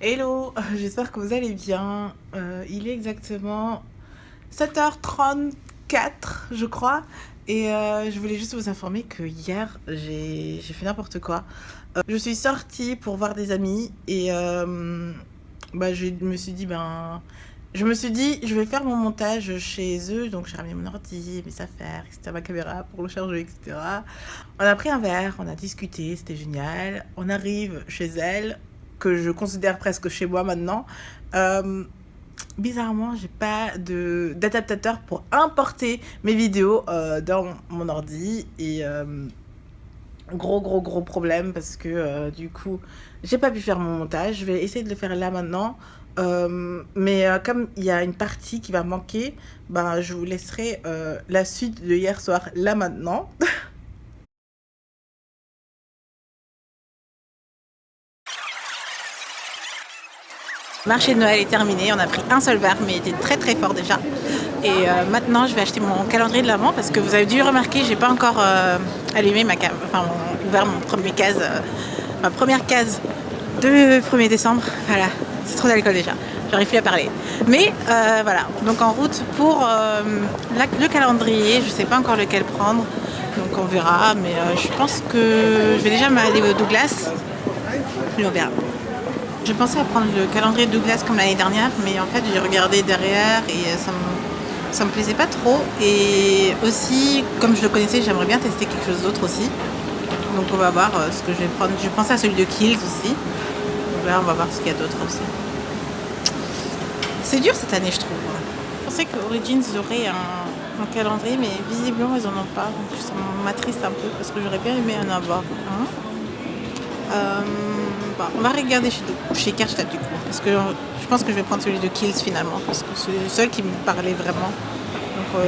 Hello, j'espère que vous allez bien. Il est exactement 7h34, je crois. Et je voulais juste vous informer que hier, j'ai fait n'importe quoi. Je suis sortie pour voir des amis et je me suis dit, je vais faire mon montage chez eux. Donc j'ai ramené mon ordi, mes affaires, etc., ma caméra pour le charger, etc. On a pris un verre, on a discuté, c'était génial. On arrive chez elle, que je considère presque chez moi maintenant. Euh, Bizarrement, j'ai pas d'adaptateur pour importer mes vidéos dans mon ordi. Et gros problème parce que du coup, j'ai pas pu faire mon montage. Je vais essayer de le faire là maintenant. Comme il y a une partie qui va manquer, je vous laisserai la suite de hier soir là maintenant. Le marché de Noël est terminé, on a pris un seul verre mais il était très fort déjà. Et maintenant je vais acheter mon calendrier de l'Avent parce que vous avez dû remarquer, j'ai pas encore allumé ouvert ma première case de 1er décembre. Voilà, c'est trop d'alcool déjà, j'arrive plus à parler. Mais voilà, donc en route pour le calendrier, je sais pas encore lequel prendre, donc on verra. Mais je pense que je vais déjà m'aller au Douglas, puis on verra. Je pensais à prendre le calendrier Douglas comme l'année dernière, mais en fait j'ai regardé derrière et ça me plaisait pas trop. Et aussi, comme je le connaissais, j'aimerais bien tester quelque chose d'autre aussi. Donc on va voir ce que je vais prendre. Je pensais à celui de Kills aussi. Donc là on va voir ce qu'il y a d'autre aussi. C'est dur cette année je trouve. Je pensais que Origins aurait un calendrier, mais visiblement ils en ont pas. Donc ça m'attriste un peu parce que j'aurais bien aimé en avoir un. On va regarder chez Karstadt du coup, parce que je pense que je vais prendre celui de Kills finalement, parce que c'est le seul qui me parlait vraiment. Donc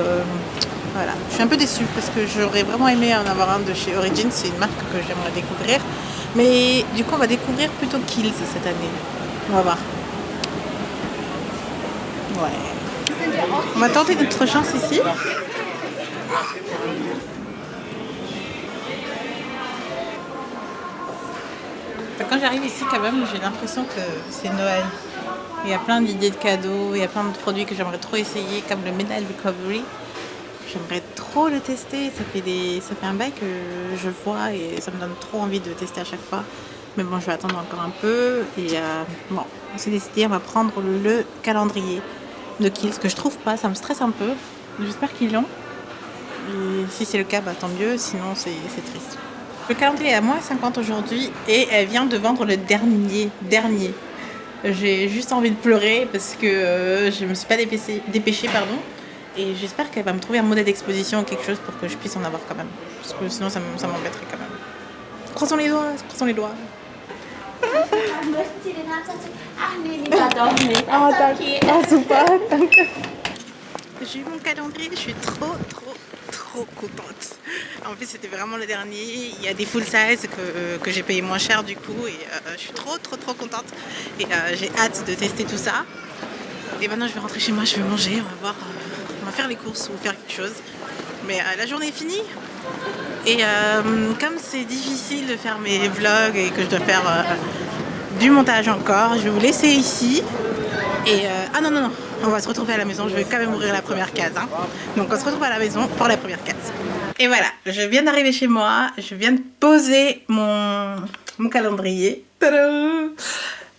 voilà, je suis un peu déçue parce que j'aurais vraiment aimé en avoir un de chez Origins, c'est une marque que j'aimerais découvrir. Mais du coup on va découvrir plutôt Kills cette année. On va voir. Ouais. On va tenter notre chance ici. Quand j'arrive ici, quand même, j'ai l'impression que c'est Noël. Il y a plein d'idées de cadeaux, il y a plein de produits que j'aimerais trop essayer, comme le Menal Recovery. J'aimerais trop le tester. Ça fait un bail que je vois et ça me donne trop envie de tester à chaque fois. Mais bon, je vais attendre encore un peu. Et bon, on s'est décidé, on va prendre le calendrier de Kills, que je trouve pas. Ça me stresse un peu. J'espère qu'ils l'ont. Et si c'est le cas, tant mieux. Sinon, c'est triste. Le calendrier est à moins 50 aujourd'hui et elle vient de vendre le dernier. J'ai juste envie de pleurer parce que je me suis pas dépêchée, pardon. Et j'espère qu'elle va me trouver un modèle d'exposition ou quelque chose pour que je puisse en avoir quand même. Parce que sinon ça m'embêterait quand même. Croisons les doigts, croisons les doigts. Möchten Sie den Absatz? Ach nee, lieber doch nicht. Oh, Das ist danke. okay. Oh, super, danke. J'ai eu mon calendrier, je suis trop contente. En plus, c'était vraiment le dernier. Il y a des full size que j'ai payé moins cher du coup. Et je suis trop contente. Et j'ai hâte de tester tout ça. Et maintenant, je vais rentrer chez moi, je vais manger. On va voir, on va faire les courses ou faire quelque chose. Mais la journée est finie. Et comme c'est difficile de faire mes vlogs et que je dois faire du montage encore, je vais vous laisser ici. Et ah non, on va se retrouver à la maison. Je vais quand même ouvrir la première case. Hein. Donc on se retrouve à la maison pour la première case. Et voilà, je viens d'arriver chez moi. Je viens de poser mon calendrier. Tadam!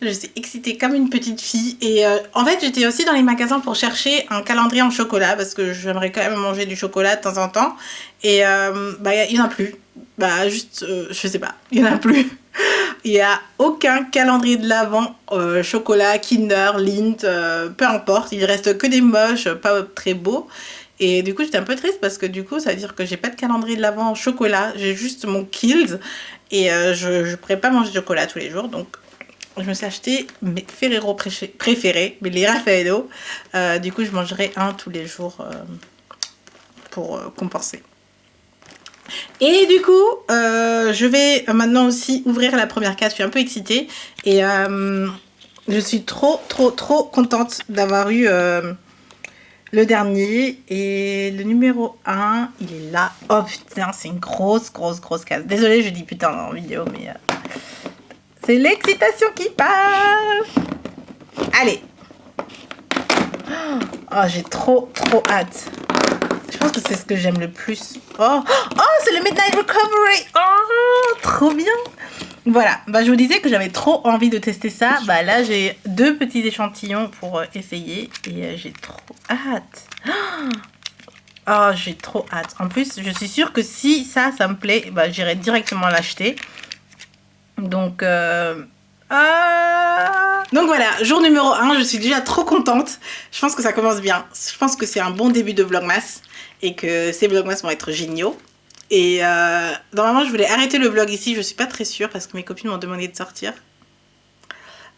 Je suis excitée comme une petite fille. Et en fait, j'étais aussi dans les magasins pour chercher un calendrier en chocolat parce que j'aimerais quand même manger du chocolat de temps en temps. Et il n'y en a plus. Je sais pas, il n'y en a plus. Il n'y a aucun calendrier de l'Avent, chocolat, Kinder, Lindt, peu importe. Il reste que des moches, pas très beaux. Et du coup, j'étais un peu triste parce que du coup, ça veut dire que j'ai pas de calendrier de l'Avent chocolat. J'ai juste mon Kills. Et je ne pourrais pas manger de chocolat tous les jours. Donc, je me suis acheté mes Ferrero préférés, les Raffaello. Du coup, je mangerai un tous les jours pour compenser. Et du coup, je vais maintenant aussi ouvrir la première case. Je suis un peu excitée. Et je suis trop contente d'avoir eu le dernier. Et le numéro 1, il est là. Oh putain, c'est une grosse case. Désolée, je dis putain en vidéo, mais C'est l'excitation qui parle. Allez. Oh, j'ai trop hâte. Je pense que c'est ce que j'aime le plus. Oh, c'est le Midnight Recovery. Oh, trop bien. Voilà, je vous disais que j'avais trop envie de tester ça. Là, j'ai 2 petits échantillons pour essayer. Et j'ai trop hâte. Oh, j'ai trop hâte. En plus, je suis sûre que si ça me plaît, j'irai directement l'acheter. Donc voilà, jour numéro 1, je suis déjà trop contente. Je pense que ça commence bien. Je pense que c'est un bon début de Vlogmas. Et que ces Vlogmas vont être géniaux. Et normalement, je voulais arrêter le vlog ici. Je suis pas très sûre parce que mes copines m'ont demandé de sortir.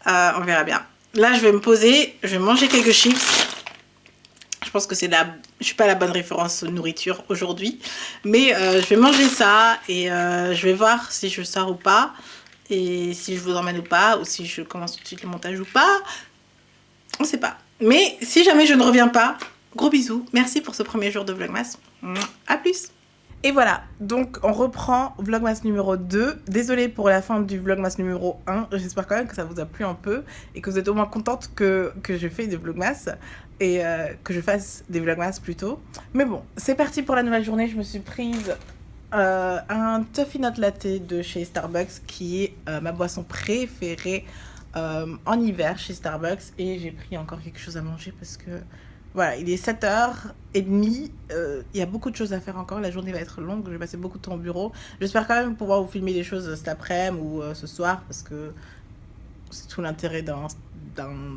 On verra bien. Là, je vais me poser. Je vais manger quelques chips. Je pense que je suis pas la bonne référence nourriture aujourd'hui. Mais je vais manger ça. Et je vais voir si je sors ou pas. Et si je vous emmène ou pas. Ou si je commence tout de suite le montage ou pas. On sait pas. Mais si jamais je ne reviens pas, gros bisous. Merci pour ce premier jour de Vlogmas. À plus. Et voilà, donc on reprend Vlogmas numéro 2. Désolée pour la fin du Vlogmas numéro 1. J'espère quand même que ça vous a plu un peu et que vous êtes au moins contente que je fais des Vlogmas et que je fasse des Vlogmas plutôt. Mais bon, c'est parti pour la nouvelle journée. Je me suis prise un Toffee Nut Latte de chez Starbucks qui est ma boisson préférée en hiver chez Starbucks. Et j'ai pris encore quelque chose à manger parce que... Voilà, il est 7h30, il y a beaucoup de choses à faire encore, la journée va être longue, je vais passer beaucoup de temps au bureau. J'espère quand même pouvoir vous filmer des choses cet après-midi ou ce soir, parce que c'est tout l'intérêt d'un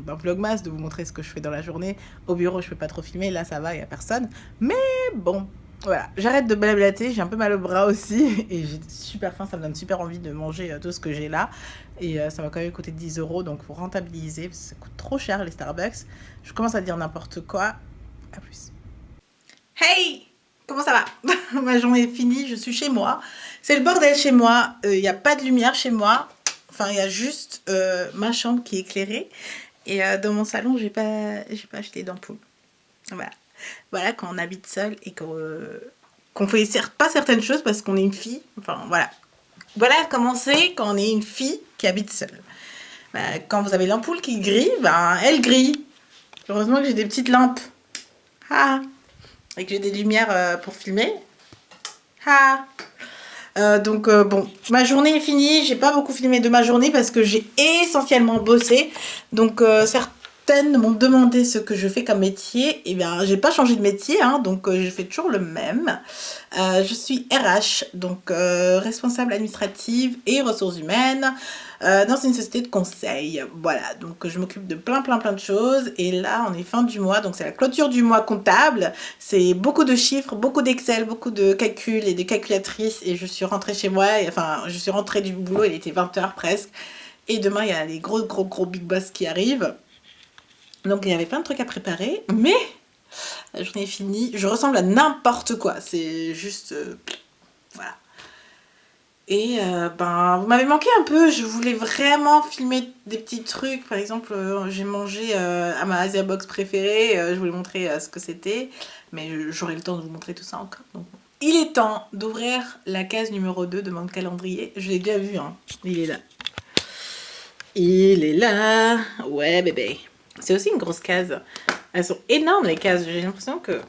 vlogmas, de vous montrer ce que je fais dans la journée. Au bureau, je peux pas trop filmer, là ça va, il n'y a personne. Mais bon, voilà, j'arrête de blablater, j'ai un peu mal au bras aussi, et j'ai super faim, ça me donne super envie de manger tout ce que j'ai là. Et ça va quand même coûter 10 €, donc il faut rentabiliser, parce que ça coûte trop cher les Starbucks. Je commence à dire n'importe quoi. À plus. Hey! Comment ça va? Ma journée est finie, je suis chez moi. C'est le bordel chez moi, il n'y a pas de lumière chez moi. Enfin, il y a juste ma chambre qui est éclairée. Et dans mon salon, j'ai pas acheté d'ampoule. Voilà, quand on habite seul et qu'on fait pas certaines choses parce qu'on est une fille. Enfin, voilà. Voilà comment c'est quand on est une fille qui habite seule. Quand vous avez l'ampoule qui grille, elle grille. Heureusement que j'ai des petites lampes. Et que j'ai des lumières pour filmer. Donc bon, ma journée est finie. J'ai pas beaucoup filmé de ma journée parce que j'ai essentiellement bossé. Donc certaines m'ont demandé ce que je fais comme métier. Et bien, j'ai pas changé de métier, donc je fais toujours le même. Je suis RH, donc responsable administrative et ressources humaines dans une société de conseil. Voilà, donc je m'occupe de plein de choses. Et là, on est fin du mois, donc c'est la clôture du mois comptable. C'est beaucoup de chiffres, beaucoup d'Excel, beaucoup de calculs et de calculatrices. Et je suis rentrée chez moi, je suis rentrée du boulot, il était 20h presque. Et demain, il y a les gros big boss qui arrivent. Donc il y avait plein de trucs à préparer, mais la journée est finie. Je ressemble à n'importe quoi, c'est juste... voilà. Et vous m'avez manqué un peu, je voulais vraiment filmer des petits trucs. Par exemple, j'ai mangé à ma Asia Box préférée, je voulais montrer ce que c'était. Mais j'aurai le temps de vous montrer tout ça encore. Donc, il est temps d'ouvrir la case numéro 2 de mon calendrier. Je l'ai déjà vu, il est là. Il est là, ouais bébé. C'est aussi une grosse case. Elles sont énormes les cases. J'ai l'impression que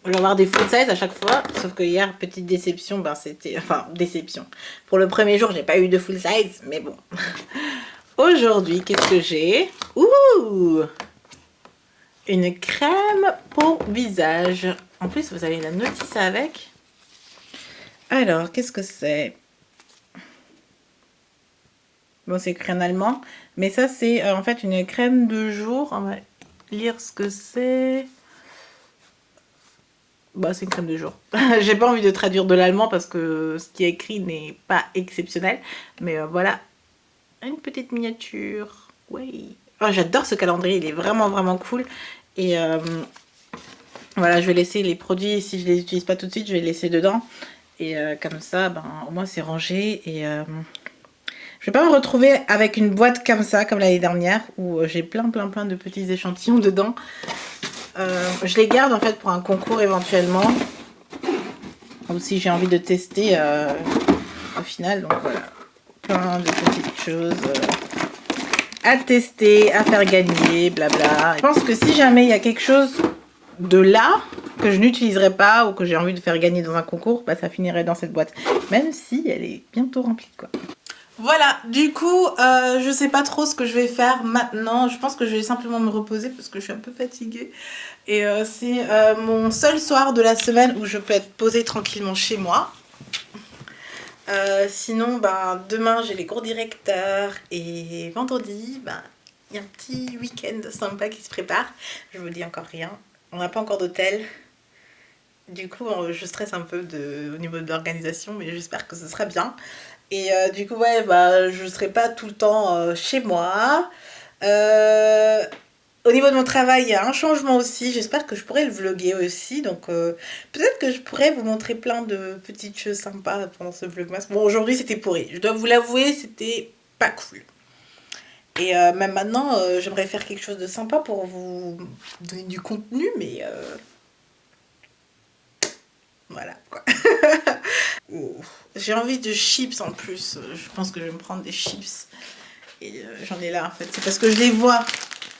on va avoir des full size à chaque fois. Sauf que hier, petite déception, c'était... Enfin, déception. Pour le premier jour, j'ai pas eu de full size. Mais bon. Aujourd'hui, qu'est-ce que j'ai? Ouh! Une crème pour visage. En plus, vous avez la notice avec. Alors, qu'est-ce que c'est? Bon, c'est écrit en allemand. Mais ça, c'est en fait une crème de jour. On va lire ce que c'est. C'est une crème de jour. J'ai pas envie de traduire de l'allemand parce que ce qui est écrit n'est pas exceptionnel. Mais voilà. Une petite miniature. Oui. Oh, j'adore ce calendrier. Il est vraiment cool. Et voilà, je vais laisser les produits. Si je les utilise pas tout de suite, je vais les laisser dedans. Et comme ça, au moins c'est rangé. Et... je vais pas me retrouver avec une boîte comme ça, comme l'année dernière, où j'ai plein de petits échantillons dedans. Je les garde en fait pour un concours éventuellement. Ou si j'ai envie de tester au final. Donc voilà, plein de petits quelque chose à tester, à faire gagner, blabla. Je pense que si jamais il y a quelque chose de là que je n'utiliserai pas ou que j'ai envie de faire gagner dans un concours, bah ça finirait dans cette boîte. Même si elle est bientôt remplie, quoi. Voilà, du coup, je sais pas trop ce que je vais faire maintenant. Je pense que je vais simplement me reposer parce que je suis un peu fatiguée. Et c'est mon seul soir de la semaine où je peux être posée tranquillement chez moi. Sinon, ben, demain j'ai les cours directeurs et vendredi, ben, il y a un petit week-end sympa qui se prépare. Je vous dis encore rien. On n'a pas encore d'hôtel. Du coup, je stresse un peu au niveau de l'organisation, mais j'espère que ce sera bien. Et du coup, ouais, bah, je ne serai pas tout le temps chez moi. Au niveau de mon travail, il y a un changement aussi. J'espère que je pourrai le vlogger aussi. Donc, peut-être que je pourrais vous montrer plein de petites choses sympas pendant ce vlogmas. Bon, aujourd'hui, c'était pourri. Je dois vous l'avouer, c'était pas cool. Et même maintenant, j'aimerais faire quelque chose de sympa pour vous donner du contenu, mais voilà, quoi. Oh. J'ai envie de chips en plus. Je pense que je vais me prendre des chips. Et j'en ai là, en fait. C'est parce que je les vois.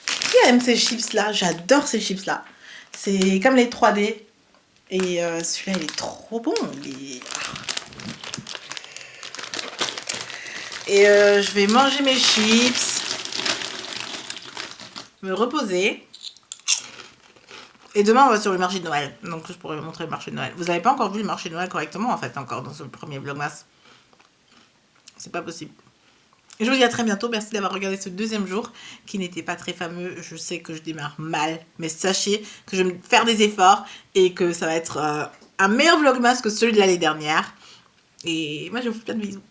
Qui aime ces chips là? J'adore ces chips là. C'est comme les 3D. Et celui-là il est trop bon. Et je vais manger mes chips. Me reposer. Et demain on va sur le marché de Noël. Donc je pourrais vous montrer le marché de Noël. Vous n'avez pas encore vu le marché de Noël correctement en fait encore dans ce premier vlogmas. C'est pas possible. Je vous dis à très bientôt, merci d'avoir regardé ce deuxième jour qui n'était pas très fameux. Je sais que je démarre mal, mais sachez que je vais faire des efforts et que ça va être un meilleur vlogmas que celui de l'année dernière. Et moi je vous fais plein de bisous.